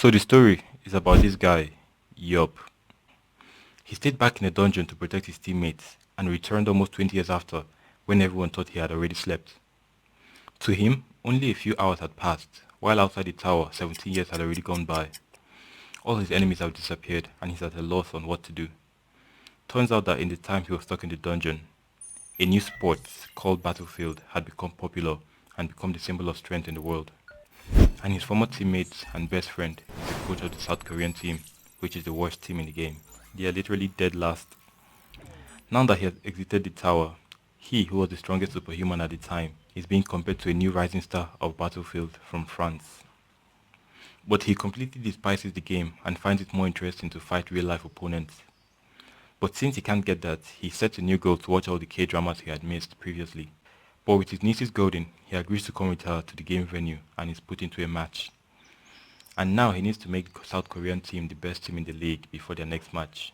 So the story is about this guy, Yob. He stayed back in the dungeon to protect his teammates and returned almost 20 years after when everyone thought he had already slept. To him, only a few hours had passed, while outside the tower 17 years had already gone by. All his enemies have disappeared and he's at a loss on what to do. Turns out that in the time he was stuck in the dungeon, a new sport called Battlefield had become popular and become the symbol of strength in the world. And his former teammate and best friend is the coach of the South Korean team, which is the worst team in the game. They are literally dead last. Now that he has exited the tower, he, who was the strongest superhuman at the time, is being compared to a new rising star of Battlefield from France. But he completely despises the game and finds it more interesting to fight real-life opponents. But since he can't get that, he sets a new goal to watch all the K-dramas he had missed previously. But with his nieces golden, he agrees to come with her to the game venue and is put into a match. And now he needs to make the South Korean team the best team in the league before their next match.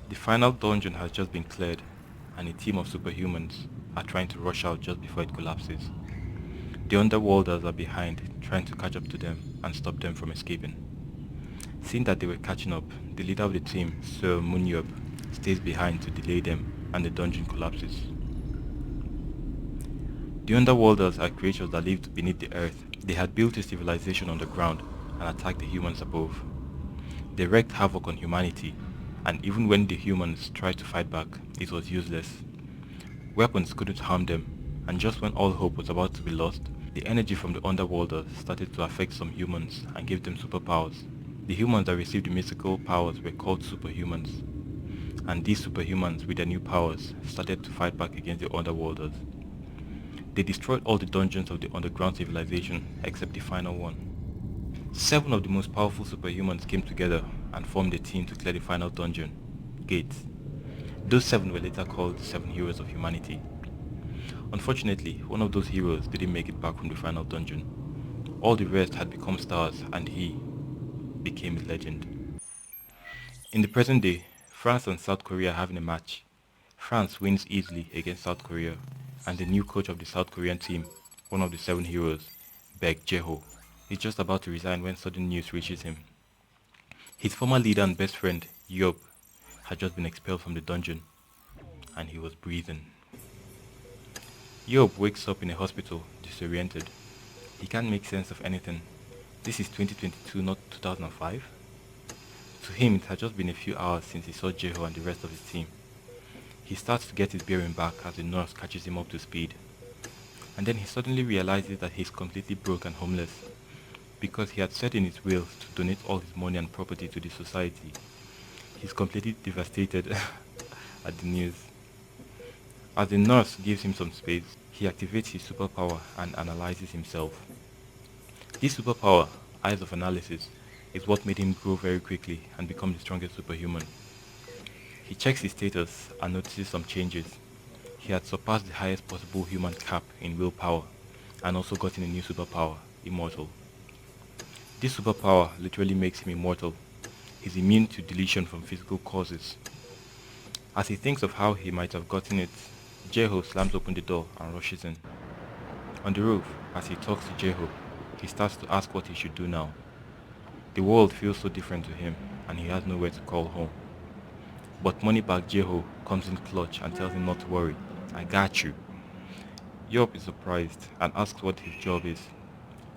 The final dungeon has just been cleared, and a team of superhumans are trying to rush out just before it collapses. The underworlders are behind, trying to catch up to them and stop them from escaping. Seeing that they were catching up, the leader of the team, Seo MoonYeob, stays behind to delay them and the dungeon collapses. The underworlders are creatures that lived beneath the earth. They had built a civilization underground and attacked the humans above. They wreaked havoc on humanity, and even when the humans tried to fight back, it was useless. Weapons couldn't harm them, and just when all hope was about to be lost, the energy from the underworlders started to affect some humans and gave them superpowers. The humans that received the mystical powers were called superhumans, and these superhumans with their new powers started to fight back against the underworlders. They destroyed all the dungeons of the underground civilization except the final one. 7 of the most powerful superhumans came together and formed a team to clear the final dungeon, Gates. Those 7 were later called the 7 Heroes of Humanity. Unfortunately, one of those heroes didn't make it back from the final dungeon. All the rest had become stars and he became a legend. In the present day, France and South Korea are having a match. France wins easily against South Korea, and the new coach of the South Korean team, one of the 7 heroes, Baek Jae-ho, is just about to resign when sudden news reaches him. His former leader and best friend, Yob, had just been expelled from the dungeon, and he was breathing. Yob wakes up in a hospital, disoriented. He can't make sense of anything. This is 2022, not 2005? To him, it had just been a few hours since he saw Jae-ho and the rest of his team. He starts to get his bearing back as the nurse catches him up to speed. And then he suddenly realizes that he's completely broke and homeless, because he had said in his will to donate all his money and property to the society. He's completely devastated at the news. As the nurse gives him some space, he activates his superpower and analyzes himself. This superpower, Eyes of Analysis, is what made him grow very quickly and become the strongest superhuman. He checks his status and notices some changes. He had surpassed the highest possible human cap in willpower and also gotten a new superpower, Immortal. This superpower literally makes him immortal. He's immune to deletion from physical causes. As he thinks of how he might have gotten it, Jae-ho slams open the door and rushes in. On the roof, as he talks to Jae-ho, he starts to ask what he should do now. The world feels so different to him and he has nowhere to call home. But Moneybag Jae-ho comes in clutch and tells him not to worry. I got you. Yob is surprised and asks what his job is.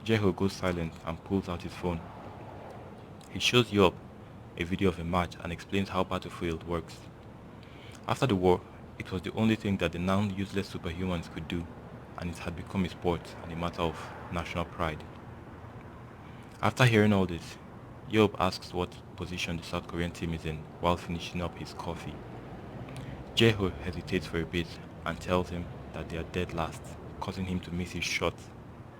Jae-ho goes silent and pulls out his phone. He shows Yob a video of a match and explains how Battlefield works. After the war, it was the only thing that the now useless superhumans could do, and it had become a sport and a matter of national pride. After hearing all this, Yob asks what position the South Korean team is in while finishing up his coffee. Jae-ho hesitates for a bit and tells him that they are dead last, causing him to miss his shot.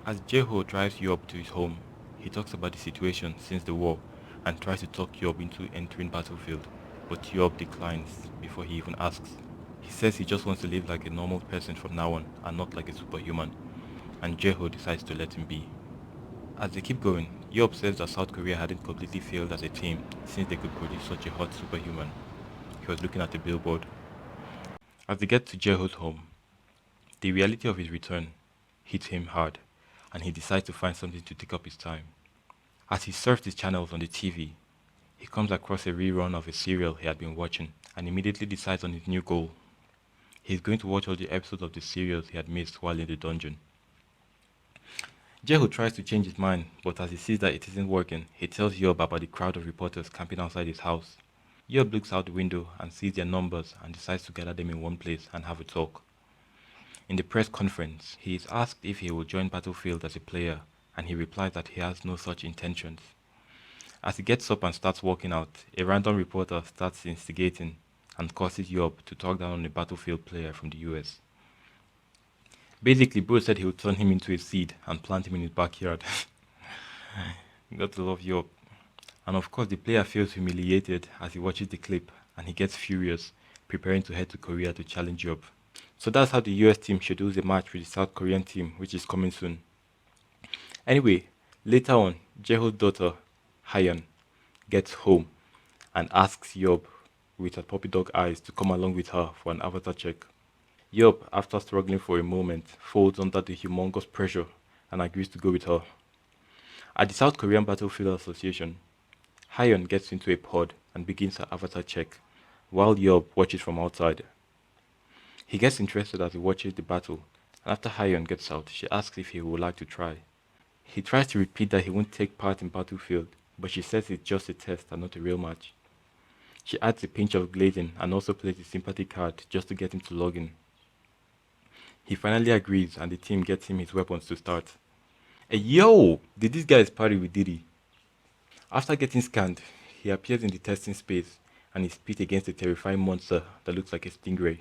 As Jae-ho drives Yob to his home, he talks about the situation since the war and tries to talk Yob into entering Battlefield, but Yob declines before he even asks. He says he just wants to live like a normal person from now on and not like a superhuman, and Jae-ho decides to let him be. As they keep going, Yob says that South Korea hadn't completely failed as a team since they could produce such a hot superhuman. He was looking at the billboard. As they get to Jae-ho's home, the reality of his return hits him hard, and he decides to find something to take up his time. As he surfed his channels on the TV, he comes across a rerun of a serial he had been watching and immediately decides on his new goal. He's going to watch all the episodes of the serials he had missed while in the dungeon. Jehu tries to change his mind, but as he sees that it isn't working, he tells Yob about the crowd of reporters camping outside his house. Yob looks out the window and sees their numbers and decides to gather them in one place and have a talk. In the press conference, he is asked if he will join Battlefield as a player, and he replies that he has no such intentions. As he gets up and starts walking out, a random reporter starts instigating and causes Yob to talk down on a Battlefield player from the US. Basically, bro said he would turn him into a seed and plant him in his backyard. You got to love Yob. And of course, the player feels humiliated as he watches the clip and he gets furious, preparing to head to Korea to challenge Yob. So that's how the US team schedules a match with the South Korean team, which is coming soon. Anyway, later on, Jeho's daughter, Hyun, gets home and asks Yob, with her puppy dog eyes, to come along with her for an avatar check. Yob, after struggling for a moment, folds under the humongous pressure and agrees to go with her. At the South Korean Battlefield Association, Hyun gets into a pod and begins her avatar check, while Yob watches from outside. He gets interested as he watches the battle, and after Hyun gets out, she asks if he would like to try. He tries to repeat that he won't take part in Battlefield, but she says it's just a test and not a real match. She adds a pinch of glazing and also plays a sympathy card just to get him to log in. He finally agrees and the team gets him his weapons to start. Hey yo! Did this guy party with Diddy? After getting scanned, he appears in the testing space and is pit against a terrifying monster that looks like a stingray.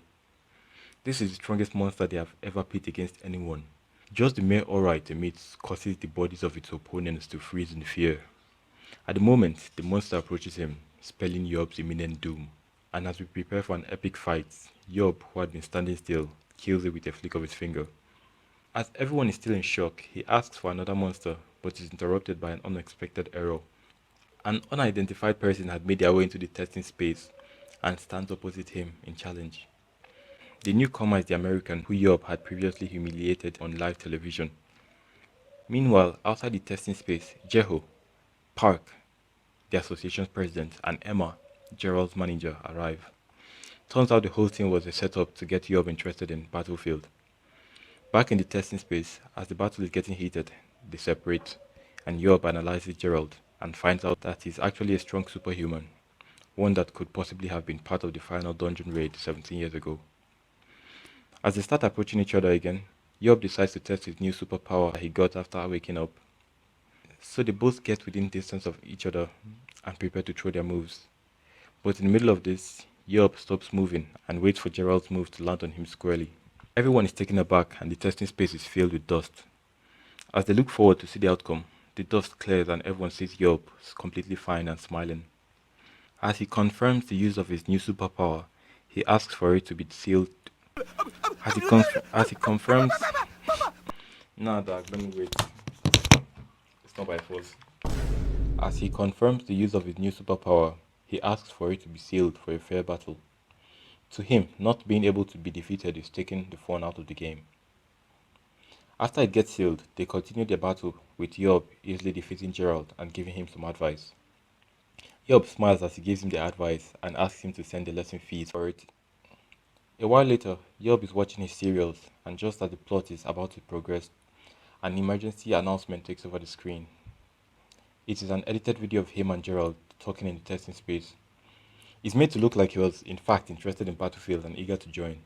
This is the strongest monster they have ever pit against anyone. Just the mere aura it emits causes the bodies of its opponents to freeze in fear. At the moment, the monster approaches him, spelling Yob's imminent doom. And as we prepare for an epic fight, Yob, who had been standing still, kills it with a flick of his finger. As everyone is still in shock, he asks for another monster, but is interrupted by an unexpected error. An unidentified person had made their way into the testing space and stands opposite him in challenge. The newcomer is the American who Yob had previously humiliated on live television. Meanwhile, outside the testing space, Jeho, Park, the association's president, and Emma, Gerald's manager, arrive. Turns out the whole thing was a setup to get Yob interested in Battlefield. Back in the testing space, as the battle is getting heated, they separate, and Yob analyzes Gerald and finds out that he's actually a strong superhuman, one that could possibly have been part of the final dungeon raid 17 years ago. As they start approaching each other again, Yob decides to test his new superpower that he got after waking up. So they both get within distance of each other and prepare to throw their moves. But in the middle of this, Yob stops moving and waits for Gerald's move to land on him squarely. Everyone is taken aback and the testing space is filled with dust. As they look forward to see the outcome, the dust clears and everyone sees Yob completely fine and smiling. As he confirms the use of his new superpower, he asks for it to be sealed. As he confirms... Nah, dog, let me wait. It's not by force. As he confirms the use of his new superpower, he asks for it to be sealed for a fair battle. To him, not being able to be defeated is taking the fun out of the game. After it gets sealed, they continue their battle, with Yob easily defeating Gerald and giving him some advice. Yob smiles as he gives him the advice and asks him to send the lesson fees for it. A while later, Yob is watching his serials, and just as the plot is about to progress, an emergency announcement takes over the screen. It is an edited video of him and Gerald talking in the testing space. It's made to look like he was in fact interested in Battlefield and eager to join.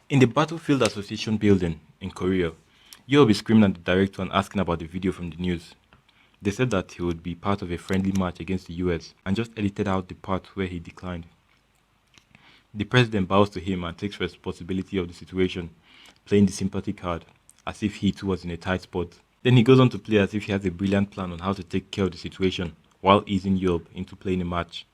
In the Battlefield Association building in Korea, Yob is screaming at the director and asking about the video from the news. They said that he would be part of a friendly match against the US and just edited out the part where he declined. The president bows to him and takes responsibility of the situation, playing the sympathy card, as if he too was in a tight spot. Then he goes on to play as if he has a brilliant plan on how to take care of the situation, while easing Yob into playing a match.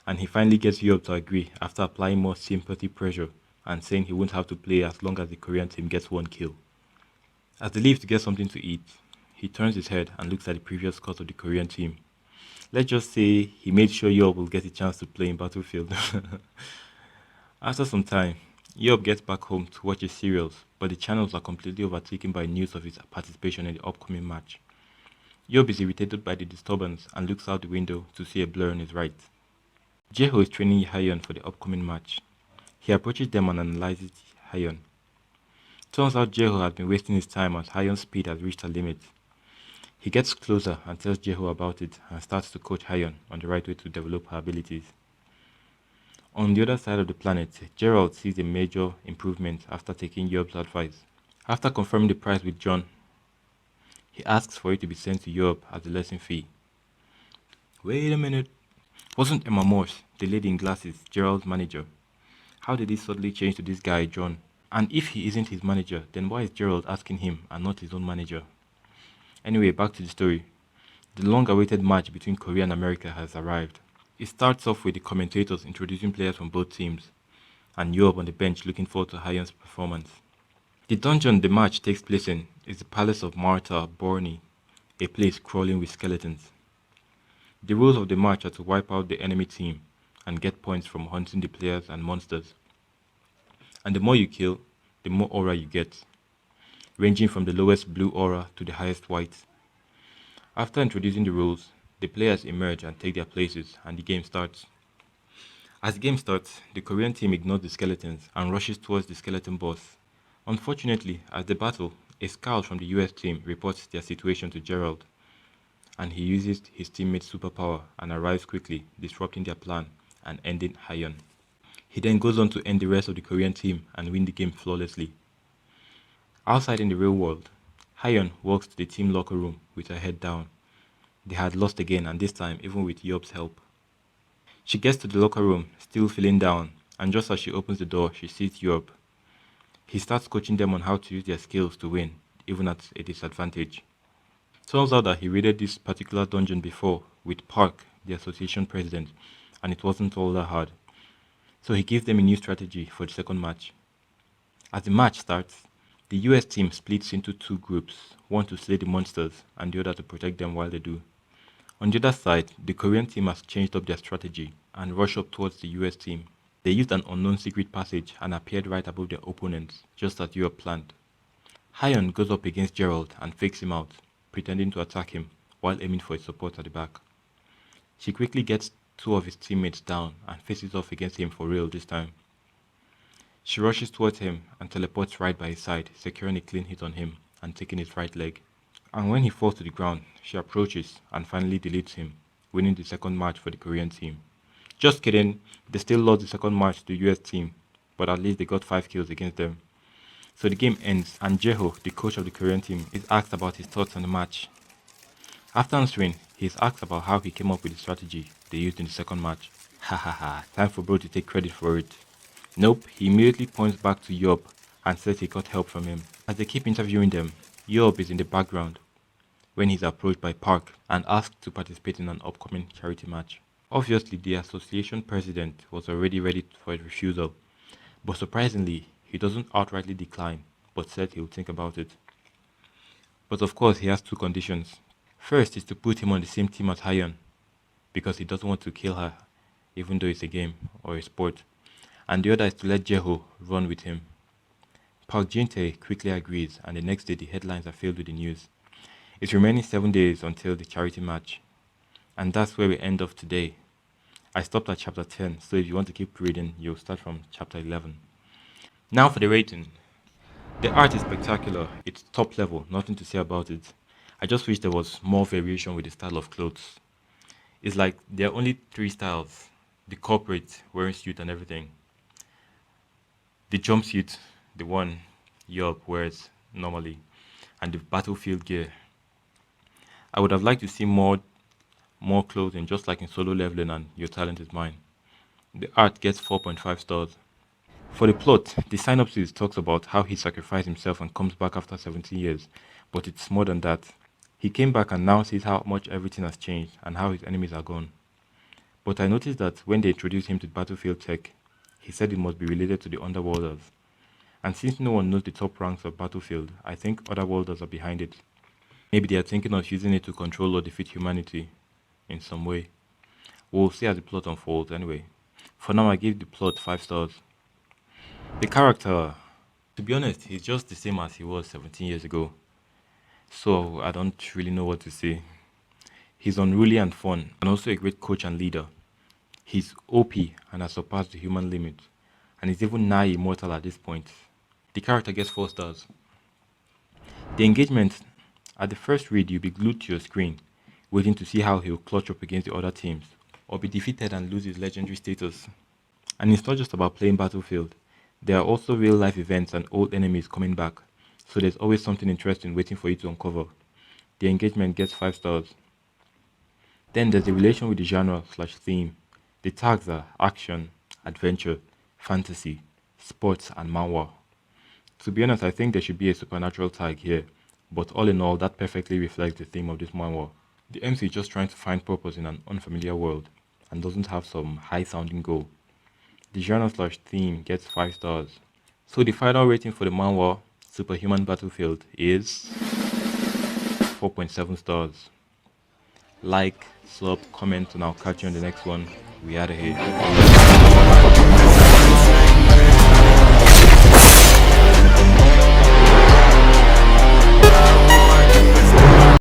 And he finally gets Yob to agree after applying more sympathy pressure and saying he won't have to play as long as the Korean team gets one kill. As they leave to get something to eat, he turns his head and looks at the previous scores of the Korean team. Let's just say he made sure Yob will get a chance to play in Battlefield. After some time, Yob gets back home to watch his serials, but the channels are completely overtaken by news of his participation in the upcoming match. Yob is irritated by the disturbance and looks out the window to see a blur on his right. Jeho is training Hyun for the upcoming match. He approaches them and analyzes Hyun. Turns out Jeho has been wasting his time as Hyun's speed has reached her limit. He gets closer and tells Jeho about it and starts to coach Hyun on the right way to develop her abilities. On the other side of the planet, Gerald sees a major improvement after taking Yob's advice. After confirming the price with John, he asks for it to be sent to Yob as a lesson fee. Wait a minute. Wasn't Emma Morse, the lady in glasses, Gerald's manager? How did he suddenly change to this guy, John? And if he isn't his manager, then why is Gerald asking him and not his own manager? Anyway, back to the story. The long-awaited match between Korea and America has arrived. It starts off with the commentators introducing players from both teams, and Yob on the bench looking forward to Hyun's performance. The dungeon the match takes place in is the Palace of Marta Borni, a place crawling with skeletons. The rules of the match are to wipe out the enemy team and get points from hunting the players and monsters. And the more you kill, the more aura you get, ranging from the lowest blue aura to the highest white. After introducing the rules, the players emerge and take their places and the game starts. As the game starts, the Korean team ignores the skeletons and rushes towards the skeleton boss. Unfortunately, as the battle, a scout from the US team reports their situation to Gerald, and he uses his teammate's superpower and arrives quickly, disrupting their plan and ending Hyun. He then goes on to end the rest of the Korean team and win the game flawlessly. Outside in the real world, Hyun walks to the team locker room with her head down. They had lost again, and this time even with Yob's help. She gets to the locker room, still feeling down, and just as she opens the door, she sees Yob. He starts coaching them on how to use their skills to win, even at a disadvantage. Turns out that he raided this particular dungeon before with Park, the association president, and it wasn't all that hard. So he gives them a new strategy for the second match. As the match starts, the US team splits into two groups, one to slay the monsters and the other to protect them while they do. On the other side, the Korean team has changed up their strategy and rushed up towards the US team. They used an unknown secret passage and appeared right above their opponents, just as Europe planned. Hyun goes up against Gerald and fakes him out, pretending to attack him while aiming for his support at the back. She quickly gets two of his teammates down and faces off against him for real this time. She rushes towards him and teleports right by his side, securing a clean hit on him and taking his right leg. And when he falls to the ground, she approaches and finally deletes him, winning the second match for the Korean team. Just kidding, they still lost the second match to the US team, but at least they got 5 kills against them. So the game ends and Jeho, the coach of the Korean team, is asked about his thoughts on the match. After answering, he is asked about how he came up with the strategy they used in the second match. Ha, time for bro to take credit for it. Nope, he immediately points back to Yob and says he got help from him. As they keep interviewing them, Yob is in the background when he's approached by Park and asked to participate in an upcoming charity match. Obviously, the association president was already ready for his refusal, but surprisingly, he doesn't outrightly decline, but said he'll think about it. But of course, he has two conditions. First is to put him on the same team as Hyun, because he doesn't want to kill her, even though it's a game or a sport. And the other is to let Jeho run with him. Park Jin-tae quickly agrees, and the next day the headlines are filled with the news. It's remaining 7 days until the charity match. And that's where we end off today. I stopped at chapter 10, so if you want to keep reading, you'll start from chapter 11. Now for the rating. The art is spectacular, it's top level, nothing to say about it. I just wish there was more variation with the style of clothes. It's like there are only 3 styles. The corporate, wearing suit and everything. The jumpsuit, the one Yob wears normally, and the battlefield gear. I would have liked to see more clothing, just like in Solo Leveling and Your Talent Is Mine. The art gets 4.5 stars. For the plot, the synopsis talks about how he sacrificed himself and comes back after 17 years, but it's more than that. He came back and now sees how much everything has changed and how his enemies are gone. But I noticed that when they introduced him to battlefield tech, he said it must be related to the Underworlders. And since no one knows the top ranks of Battlefield, I think Otherworlders are behind it. Maybe they are thinking of using it to control or defeat humanity in some way. We'll see as the plot unfolds anyway. For now, I give the plot 5 stars. The character, to be honest, he's just the same as he was 17 years ago. So I don't really know what to say. He's unruly and fun, and also a great coach and leader. He's OP and has surpassed the human limit, and is even nigh immortal at this point. The character gets 4 stars. The engagement, at the first read, you'll be glued to your screen, waiting to see how he'll clutch up against the other teams, or be defeated and lose his legendary status. And it's not just about playing Battlefield. There are also real life events and old enemies coming back, so there's always something interesting waiting for you to uncover. The engagement gets 5 stars. Then there's the relation with the genre/theme. The tags are action, adventure, fantasy, sports, and manhwa. To be honest, I think there should be a supernatural tag here, but all in all, that perfectly reflects the theme of this manhwa. The MC is just trying to find purpose in an unfamiliar world, and doesn't have some high-sounding goal. The genre/theme gets 5 stars. So the final rating for the manhwa Superhuman Battlefield is 4.7 stars. Like, sub, comment, and I'll catch you on the next one. We out of here.